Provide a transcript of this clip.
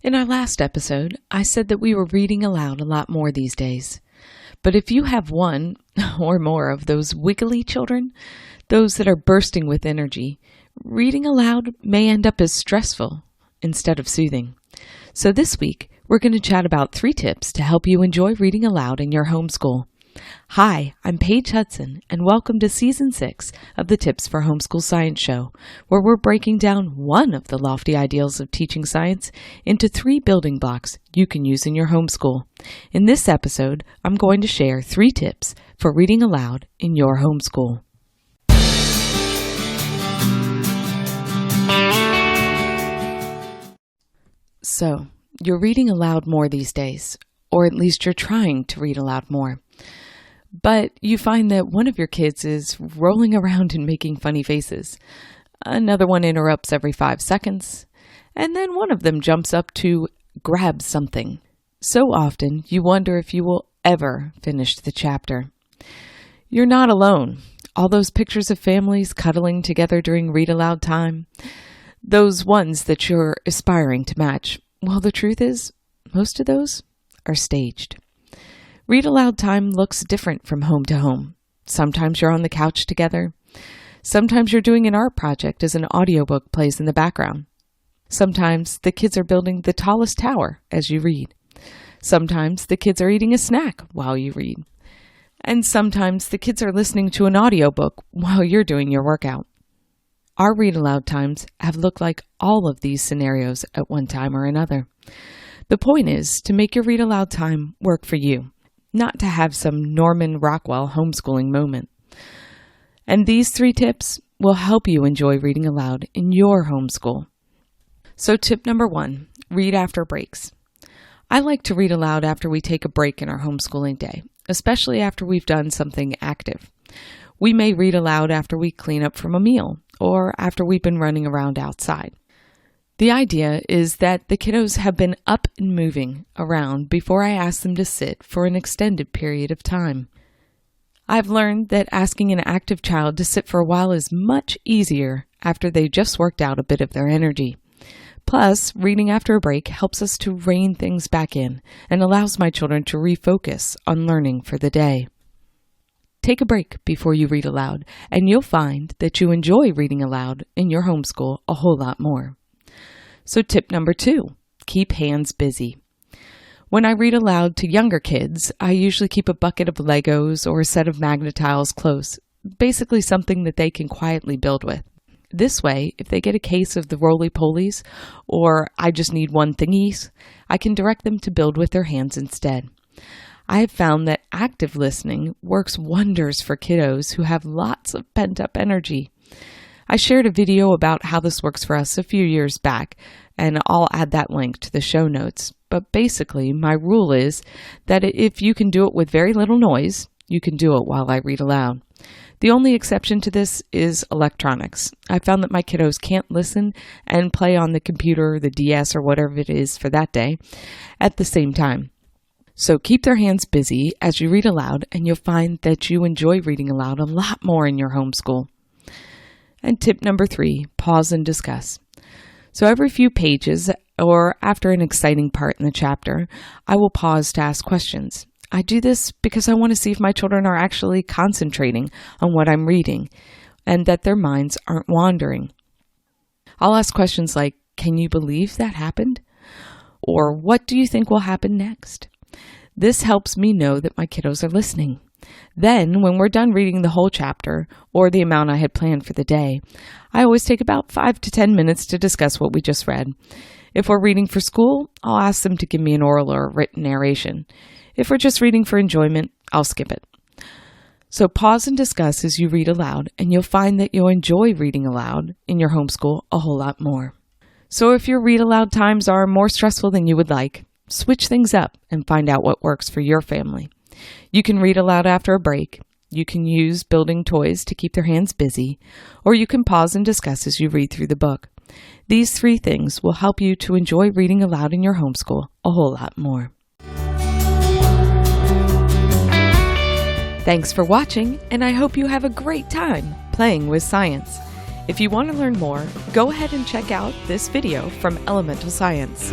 In our last episode, I said that we were reading aloud a lot more these days. But if you have one or more of those wiggly children, those that are bursting with energy, reading aloud may end up as stressful instead of soothing. So this week, we're going to chat about 3 tips to help you enjoy reading aloud in your homeschool. Hi, I'm Paige Hudson, and welcome to Season 6 of the Tips for Homeschool Science Show, where we're breaking down one of the lofty ideals of teaching science into 3 building blocks you can use in your homeschool. In this episode, I'm going to share 3 tips for reading aloud in your homeschool. So, you're reading aloud more these days, or at least you're trying to read aloud more. But you find that one of your kids is rolling around and making funny faces. Another one interrupts every 5 seconds. And then one of them jumps up to grab something. So often, you wonder if you will ever finish the chapter. You're not alone. All those pictures of families cuddling together during read aloud time, those ones that you're aspiring to match, well, the truth is, most of those are staged. Read aloud time looks different from home to home. Sometimes you're on the couch together. Sometimes you're doing an art project as an audiobook plays in the background. Sometimes the kids are building the tallest tower as you read. Sometimes the kids are eating a snack while you read. And sometimes the kids are listening to an audiobook while you're doing your workout. Our read aloud times have looked like all of these scenarios at one time or another. The point is to make your read aloud time work for you, not to have some Norman Rockwell homeschooling moment. And these 3 tips will help you enjoy reading aloud in your homeschool. So tip number 1, read after breaks. I like to read aloud after we take a break in our homeschooling day, especially after we've done something active. We may read aloud after we clean up from a meal or after we've been running around outside. The idea is that the kiddos have been up and moving around before I ask them to sit for an extended period of time. I've learned that asking an active child to sit for a while is much easier after they just worked out a bit of their energy. Plus, reading after a break helps us to rein things back in and allows my children to refocus on learning for the day. Take a break before you read aloud, and you'll find that you enjoy reading aloud in your homeschool a whole lot more. So tip number 2, keep hands busy. When I read aloud to younger kids, I usually keep a bucket of Legos or a set of Magna-Tiles close, basically something that they can quietly build with. This way, if they get a case of the roly-polies or I just need one thingies, I can direct them to build with their hands instead. I have found that active listening works wonders for kiddos who have lots of pent-up energy. I shared a video about how this works for us a few years back, and I'll add that link to the show notes. But basically, my rule is that if you can do it with very little noise, you can do it while I read aloud. The only exception to this is electronics. I found that my kiddos can't listen and play on the computer, the DS, or whatever it is for that day at the same time. So keep their hands busy as you read aloud, and you'll find that you enjoy reading aloud a lot more in your homeschool. And tip number 3, pause and discuss. So every few pages or after an exciting part in the chapter, I will pause to ask questions. I do this because I want to see if my children are actually concentrating on what I'm reading and that their minds aren't wandering. I'll ask questions like, can you believe that happened? Or what do you think will happen next? This helps me know that my kiddos are listening. Then, when we're done reading the whole chapter, or the amount I had planned for the day, I always take about 5 to 10 minutes to discuss what we just read. If we're reading for school, I'll ask them to give me an oral or written narration. If we're just reading for enjoyment, I'll skip it. So pause and discuss as you read aloud, and you'll find that you'll enjoy reading aloud in your homeschool a whole lot more. So if your read aloud times are more stressful than you would like, switch things up and find out what works for your family. You can read aloud after a break, you can use building toys to keep their hands busy, or you can pause and discuss as you read through the book. These 3 things will help you to enjoy reading aloud in your homeschool a whole lot more. Thanks for watching, and I hope you have a great time playing with science. If you want to learn more, go ahead and check out this video from Elemental Science.